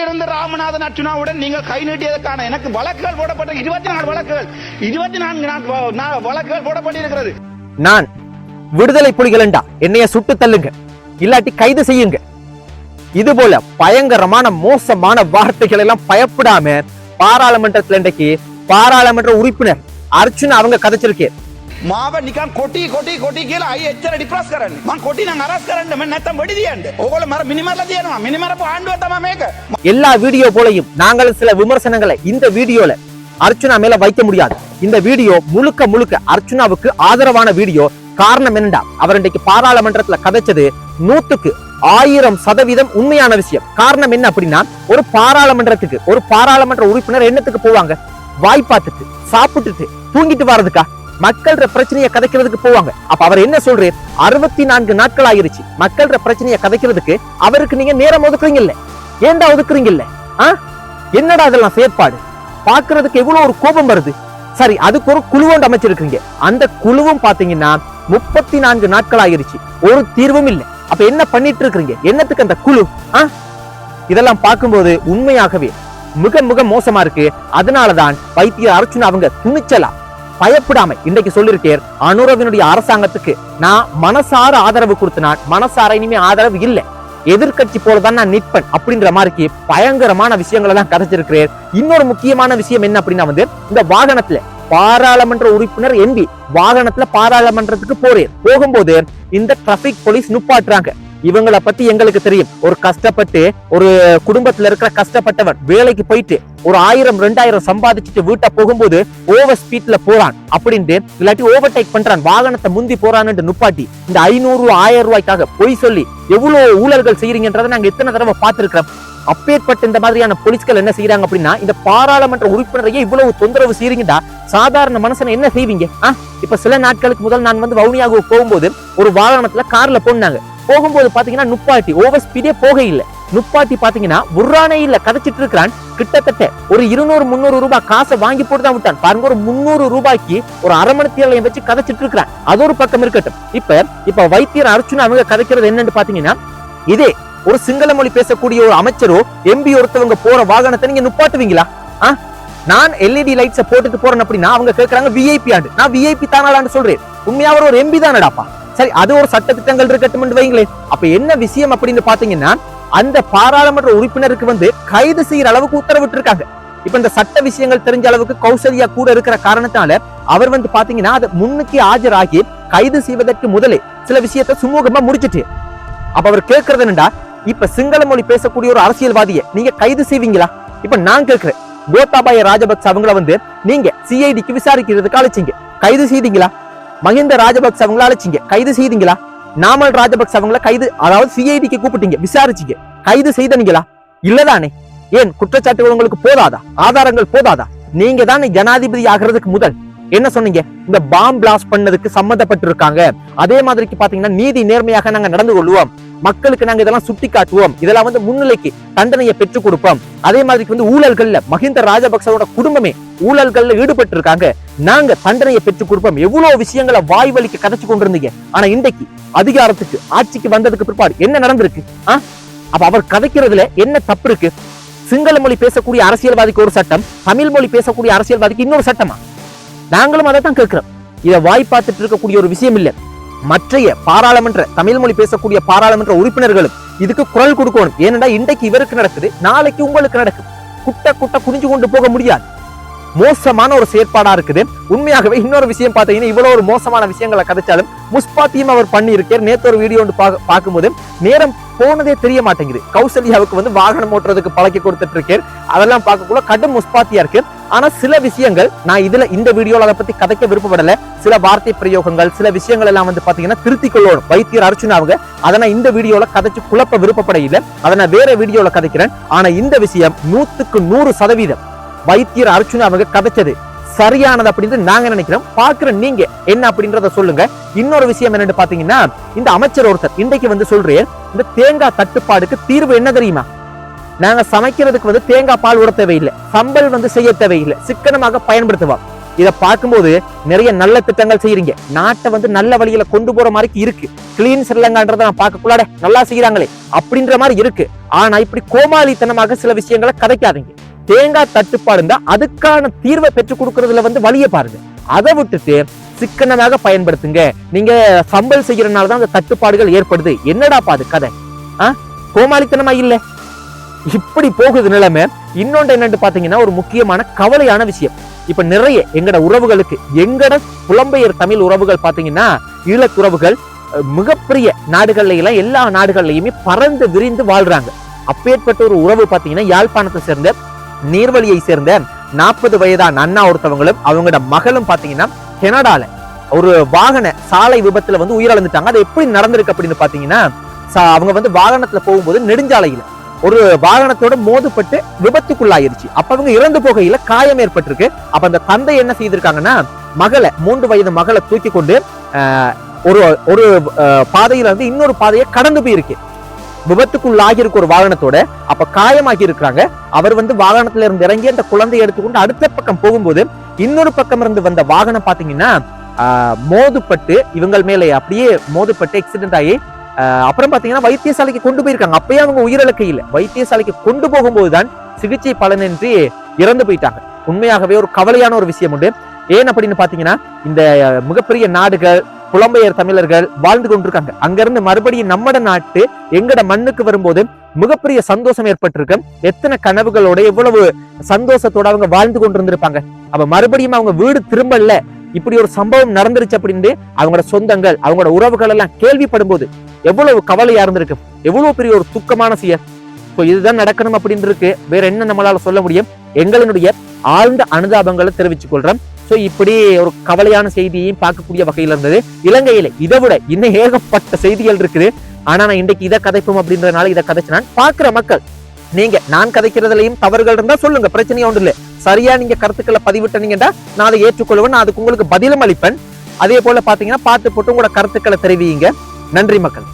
இருந்து ராமநாதன் அர்ச்சுனாவுடன் நீங்கள் கை நீட்டியதற்கான எனக்கு வழக்குகள் போடப்பட்ட 24 வழக்குகள் 24 வழக்குகள் போடப்பட்டிருக்கிறது. நான் விடுதலை புலிகள் என்றா என்னைய சுட்டு தள்ளுங்க, இல்லாட்டி கைது செய்யுங்க. இது போல பயங்கரமான மோசமான வார்த்தைகள் எல்லாம் பயப்படாம பாராளுமன்றத்தில் இன்றைக்கு பாராளுமன்ற உறுப்பினர் அர்ச்சுனா அவங்க கதைச்சிருக்கேன். මාව නිකන් කොටි කියලා අය එච්චර ඩිප්‍රස් කරන්නේ. මං කොටි නම් අරස් කරන්න මම නැත්තම් වෙඩි දියන්න. ඕගොල්ලෝ මර මිනිමරලා තියනවා. මිනිමරපු ආණ්ඩුව තමයි මේක. எல்லா வீடியோ போலையும் நாங்கள் சில விமர்சனங்களை இந்த வீடியோல அர்ச்சுனா மேல வைக்க முடியாது. இந்த வீடியோ முழுக்க முழுக்க அர்ச்சுனாவுக்கு ஆதரவான வீடியோ. காரணம் என்னடா, அவர் இன்றைக்கு பாராளுமன்றத்துல கதைச்சது 100% உண்மையான விஷயம். காரணம் என்ன அப்படின்னா, ஒரு பாராளுமன்றத்துக்கு ஒரு பாராளுமன்ற உறுப்பினர் என்னத்துக்கு போவாங்க? வாய்ப்பாத்துக்கு, சாப்பிட்டுட்டு தூங்கிட்டு வர்றதுக்கா? மக்கள பிரச்சனையை கதைக்கிறதுக்கு போவாங்க. அப்ப அவர் என்ன சொல்றாரு? 64 நாட்கள் ஆயிருச்சு மக்கள பிரச்சனையை கதைக்கிறதுக்கு. அவருக்கு நீங்க நேரம் ஒதுக்குறீங்கல்ல, ஏண்டா ஒதுக்குறீங்கல்ல? என்னடா அதெல்லாம் செயற்பாடு? பாக்குறதுக்கு எவ்வளவு ஒரு கோபம் வருது. சரி, அதுக்கு ஒரு குழு ஒன்று அமைச்சிருக்கீங்க. அந்த குழுவும் பாத்தீங்கன்னா 34 நாட்கள் ஆயிருச்சு, ஒரு தீர்வும் இல்லை. அப்ப என்ன பண்ணிட்டு இருக்கீங்க? என்னத்துக்கு அந்த குழு? இதெல்லாம் பார்க்கும்போது உண்மையாகவே மிக மிக மோசமா இருக்கு. அதனாலதான் வைத்தியர் அர்ச்சுனா அவங்க துணிச்சலா பயப்படாம இன்றைக்கு சொல்லிருக்கேன், அனுரவினுடைய அரசாங்கத்துக்கு நான் மனசார ஆதரவு கொடுத்தனான், மனசார இனிமே ஆதரவு இல்லை, எதிர்கட்சி போலதான் நான் நிற்பேன் அப்படின்ற மாதிரி பயங்கரமான விஷயங்களை எல்லாம் கதைச்சிருக்கிறேன். இன்னொரு முக்கியமான விஷயம் என்ன அப்படின்னா, இந்த வாகனத்துல பாராளுமன்ற உறுப்பினர் எம்பி வாகனத்துல பாராளுமன்றத்துக்கு போகும்போது இந்த டிராபிக் போலீஸ் நுப்பாட்டுறாங்க. இவங்களை பத்தி எங்களுக்கு தெரியும். ஒரு கஷ்டப்பட்டு ஒரு குடும்பத்துல இருக்கிற கஷ்டப்பட்டவர் வேலைக்கு போயிட்டு ஒரு 1000-2000 சம்பாதிச்சுட்டு வீட்டை போகும்போது ஓவர் ஸ்பீட்ல போறான் அப்படின்ட்டு, இல்லாட்டி ஓவர்டேக் பண்றான், வாகனத்தை முந்தி போறான்னு நுப்பாட்டி இந்த 500-1000 ரூபாய்க்காக பொய் சொல்லி எவ்வளவு ஊழல்கள் செய்யறீங்கன்றதை நாங்க எத்தனை தடவை பார்த்திருக்கிறோம். அப்பேற்பட்ட இந்த மாதிரியான போலீஸ்கள் என்ன செய்யறாங்க அப்படின்னா, இந்த பாராளுமன்ற உறுப்பினரையே இவ்வளவு தொந்தரவு செய்யறீங்கடா சாதாரண மனுஷனை என்ன செய்வீங்க? இப்ப சில நாட்களுக்கு முதல் நான் வவுனியாக போகும்போது ஒரு வாகனத்துல கார்ல போகும்போது பாத்தீங்கன்னா நுப்பாட்டி ஓவர் ஸ்பீடே போக இல்ல. நுப்பாட்டி பாத்தீங்கன்னா உர்ரானே இல்ல, கதைச்சிட்டு இருக்கிறான். கிட்டத்தட்ட ஒரு 200-300 ரூபாய் காசை வாங்கி போட்டு தான் விட்டான் பாருங்க. ஒரு 300 ரூபாய்க்கு ஒரு அரை மணி தேவையை வச்சு கதைச்சிட்டு இருக்கிறான். அது ஒரு பக்கம் இருக்கட்டும். இப்ப வைத்தியர் அர்ச்சுனா அவங்க கதைக்கிறது என்னன்னு பாத்தீங்கன்னா, இதே ஒரு சிங்கள மொழி பேசக்கூடிய ஒரு அமைச்சரோ எம்பி ஒருத்தவங்க போற வாகனத்தை நீங்க நுப்பாட்டுவீங்களா? நான் எல்இடி லைட்ஸை போட்டுட்டு போறேன் அப்படின்னா அவங்க கேட்கறாங்க விஐபி ஆண்டு. நான் விஐபி தானாடான்னு சொல்றேன். உண்மையா ஒரு எம்பி தானடாப்பா. சரி, அது ஒரு சட்ட திட்டங்கள் இருக்கட்டும் வைங்களேன். அப்ப என்ன விஷயம் அப்படின்னு பாத்தீங்கன்னா, அந்த பாராளுமன்ற உறுப்பினருக்கு கைது செய்யற அளவுக்கு உத்தரவிட்டு இருக்காங்க. இப்ப இந்த சட்ட விஷயங்கள் தெரிஞ்ச அளவுக்கு கௌசல்யா கூட இருக்கிற காரணத்தால அவர் பாத்தீங்கன்னா அதை முன்னுக்கு ஆஜராகி கைது செய்வதற்கு முதலே சில விஷயத்தை சுமூகமா முடிச்சிட்டு, அப்ப அவர் கேட்கறது என்னடா, இப்ப சிங்கள மொழி பேசக்கூடிய ஒரு அரசியல்வாதியை நீங்க கைது செய்வீங்களா? இப்ப நான் கேட்கிறேன், கோத்தாபாய ராஜபக்ச அவங்கள நீங்க சிஐடிக்கு விசாரிக்கிறதுக்கு அழைச்சிங்க, கைது செய்தீங்களா? மஹிந்த ராஜபக்ச அவங்கள அழைச்சிங்க, கைது செய்தீங்களா? நாமல் ராஜபக்ச அவங்கள கைது, அதாவது சிஐடிக்கு கூப்பிட்டீங்க, விசாரிச்சீங்க, கைது செய்தீங்களா? இல்லதானே? ஏன் குற்றச்சாட்டுகள் உங்களுக்கு போதாதா? ஆதாரங்கள் போதாதா? நீங்க தான் ஜனாதிபதி ஆகிறதுக்கு முதல் என்ன சொன்னீங்க? இந்த பாம் பிளாஸ்ட் பண்ணதுக்கு சம்மந்தப்பட்டிருக்காங்க. அதே மாதிரி பாத்தீங்கன்னா நீதி நேர்மையாக நாங்க நடந்து கொள்வோம், மக்களுக்கு நாங்க இதெல்லாம் சுட்டி காட்டுவோம், இதெல்லாம் முன்னிலைக்கு தண்டனையை பெற்றுக் கொடுப்போம். அதே மாதிரி ஊழல்கள்ல மஹிந்த ராஜபக்சவோட குடும்பமே ஊழல்கள்ல ஈடுபட்டு இருக்காங்க, நாங்க தண்டனையை பெற்றுக் கொடுப்போம். எவ்வளவு விஷயங்களை வாய் வலிக்கு கதைச்சு கொண்டிருந்தீங்க. ஆனா இன்றைக்கு அதிகாரத்துக்கு ஆட்சிக்கு வந்ததுக்கு பிற்பாடு என்ன நடந்திருக்கு? அப்ப அவர் கதைக்கிறதுல என்ன தப்பு இருக்கு? சிங்கள மொழி பேசக்கூடிய அரசியல்வாதிக்கு ஒரு சட்டம், தமிழ் மொழி பேசக்கூடிய அரசியல்வாதிக்கு இன்னொரு சட்டமா? நாங்களும் அதை தான் கேட்கிறோம். இதை வாய் பார்த்துட்டு இருக்கக்கூடிய ஒரு விஷயம் இல்ல. மற்றைய பாராளுமன்ற தமிழ் மொழி பேசக்கூடிய பாராளுமன்ற உறுப்பினர்களும் இதுக்கு குரல் கொடுக்கணும். ஏனென்றா இன்றைக்கு இவருக்கு நடக்குது, நாளைக்கு உங்களுக்கு நடக்கும். குட்ட குனிஞ்சு கொண்டு போக முடியாது. மோசமான ஒரு செயற்பாடா இருக்குது. உண்மையாகவே இன்னொரு விஷயம் பாத்தீங்கன்னா, இவ்வளவு ஒரு மோசமான விஷயங்களை கதைச்சாலும் முஸ்பாத்தியும் அவர் பண்ணி இருக்கார். நேற்று ஒரு வீடியோ பார்க்கும்போது நேரம் போனதே தெரிய மாட்டேங்குது. கௌசல்யாவுக்கு வாகனம் ஓட்டுறதுக்கு பழக்கி கொடுத்துட்டு இருக்கேன். அதெல்லாம் பார்க்கக்குள்ள கடும் முஸ்பாத்தியா இருக்கு. ஆனா சில விஷயங்கள் நான் இந்த வீடியோல அதை பத்தி கதைக்க விருப்பப்படல. சில வார்த்தை பிரயோகங்கள், சில விஷயங்கள் எல்லாம் பாத்தீங்கன்னா திருத்திக் கொள்ளணும் வைத்தியர் அர்ச்சுனா அவங்க. அதை நான் இந்த வீடியோல கதைச்சு குழப்ப விருப்பப்பட இல்லை. அதை நான் வேற வீடியோல கதைக்கிறேன். ஆனா இந்த விஷயம் 100% வைத்தியர் அர்ச்சுனா அவங்க கதைச்சது சரியானது அப்படின்னு நாங்க நினைக்கிறோம். பாக்குற நீங்க என்ன அப்படின்றத சொல்லுங்க. இன்னொரு விஷயம் என்னன்னு பாத்தீங்கன்னா, இந்த அமைச்சர் ஒருத்தர் இன்றைக்கு சொல்றேன், இந்த தேங்காய் தட்டுப்பாடுக்கு தீர்வு என்ன தெரியுமா? நாங்க சமைக்கிறதுக்கு தேங்காய் பால் விட தேவையில்லை, சம்பல் செய்ய தேவையில்லை, சிக்கனமாக பயன்படுத்துவோம். இதை பார்க்கும்போது நிறைய நல்ல திட்டங்கள் செய்யறீங்க, நாட்டை வந்து நல்ல வழியில கொண்டு போற மாதிரி இருக்கு. கிளீன் ஸ்ரீலங்கான்றதை நான் பார்க்கக்குள்ளாட நல்லா செய்யறாங்களே அப்படின்ற மாதிரி இருக்கு. ஆனா இப்படி கோமாளித்தனமாக சில விஷயங்களை கதைக்காதீங்க. தேங்காய் தட்டுப்பாடு இருந்தா அதுக்கான தீர்வை பெற்றுக் கொடுக்கறதுல வந்து வழியை பாருங்க. அதை விட்டுட்டு சிக்கனமாக பயன்படுத்துங்க. நீங்க சம்பல் செய்யறதுனாலதான் அந்த தட்டுப்பாடுகள் ஏற்படுது. என்னடா பாது கதை? கோமாளித்தனமா இல்ல, இப்படி போகுது நிலைமை. இன்னொன்று என்னன்னு பாத்தீங்கன்னா, ஒரு முக்கியமான கவலையான விஷயம். இப்ப நிறைய எங்கட உறவுகளுக்கு, எங்கட புலம்பெயர் தமிழ் உறவுகள் பாத்தீங்கன்னா, ஈழத்துறவுகள் மிகப்பெரிய நாடுகள்ல எல்லாம் எல்லா நாடுகள்லயுமே பறந்து விரிந்து வாழ்றாங்க. அப்பேற்பட்ட ஒரு உறவு பாத்தீங்கன்னா, யாழ்ப்பாணத்தை சேர்ந்த நீர்வழியை சேர்ந்த 40 வயதான அண்ணா ஒருத்தவங்களும் அவங்களோட மகளும் பாத்தீங்கன்னா கனடால ஒரு வாகன சாலை விபத்துல வந்து உயிரிழந்துட்டாங்க. அது எப்படி நடந்திருக்கு அப்படின்னு பாத்தீங்கன்னா, அவங்க வந்து வாகனத்துல போகும்போது நெடுஞ்சாலையில ஒரு வாகனத்தோட மோதுப்பட்டு விபத்துக்குள்ளாயிருச்சு. அப்ப அவங்க இறந்து போகையில காயம் ஏற்பட்டிருக்கு. அப்ப அந்த தந்தை என்ன செய்திருக்காங்கன்னா, மகளை 3 வயது மகளை தூக்கி கொண்டு ஒரு பாதையில வந்து இன்னொரு பாதையை கடந்து போயிருக்கு. விபத்துக்குள்ளாகி இருக்கு ஒரு வாகனத்தோட. அப்ப காயமாகி இருக்கிறாங்க. அவர் வந்து வாகனத்துல இருந்து இறங்கி அந்த குழந்தையை எடுத்துக்கொண்டு அடுத்த பக்கம் போகும்போது இன்னொரு பக்கம் இருந்து வந்த வாகனம் பாத்தீங்கன்னா மோதுப்பட்டு இவங்கள் மேலே அப்படியே மோதுப்பட்டு ஆக்சிடென்ட் ஆகி அப்புறம் பாத்தீங்கன்னா வைத்தியசாலைக்கு கொண்டு போயிருக்காங்க. அப்பயே அவங்க உயிரிழக்க இல்லை. வைத்தியசாலைக்கு கொண்டு போகும்போதுதான் சிகிச்சை பலனின்றி இறந்து போயிட்டாங்க. உண்மையாகவே ஒரு கவலையான ஒரு விஷயம் உண்டு. ஏன் அப்படின்னு பாத்தீங்கன்னா, இந்த மிகப்பெரிய நாடுகள் புலம்பெயர் தமிழர்கள் வாழ்ந்து கொண்டிருக்காங்க. அங்கிருந்து மறுபடியும் நம்மட நாட்டு எங்கட மண்ணுக்கு வரும்போது மிகப்பெரிய சந்தோஷம் ஏற்பட்டிருக்கு. எத்தனை கனவுகளோட எவ்வளவு சந்தோஷத்தோட அவங்க வாழ்ந்து கொண்டிருந்திருப்பாங்க. அப்ப மறுபடியும் அவங்க வீடு திரும்பல, இப்படி ஒரு சம்பவம் நடந்துருச்சு அப்படின்னு அவங்களோட சொந்தங்கள் அவங்களோட உறவுகள் எல்லாம் கேள்விப்படும் போது எவ்வளவு கவலையா இருந்திருக்கு, எவ்வளவு பெரிய ஒரு துக்கமான செயல். இதுதான் நடக்கணும் அப்படின்னு இருக்கு. வேற என்ன நம்மளால சொல்ல முடியும்? எங்களுடைய ஆழ்ந்த அனுதாபங்களை தெரிவித்துக் கொள்றோம். இப்படி ஒரு கவலையான செய்தியையும் பார்க்கக்கூடிய வகையில இருந்தது. இலங்கையில இதை விட இன்னும் ஏகப்பட்ட செய்திகள் இருக்குது. ஆனா நான் இன்றைக்கு இதை கதைப்போம் அப்படின்றதுனால இதை கதைச்சு நான் பார்க்கிற மக்கள், நீங்க நான் கதைக்கிறதுலையும் தவறுகள் இருந்தா சொல்லுங்க, பிரச்சனையே ஒன்று இல்லை. சரியா நீங்க கருத்துக்களை பதிவிட்டீங்கன்னா நான் அதை ஏற்றுக்கொள்வேன், நான் அதுக்கு உங்களுக்கு பதிலும் அளிப்பேன். அதே போல பாத்தீங்கன்னா பார்த்து போட்டு உங்களோட கருத்துக்களை தெரிவிங்க. நன்றி மக்கள்.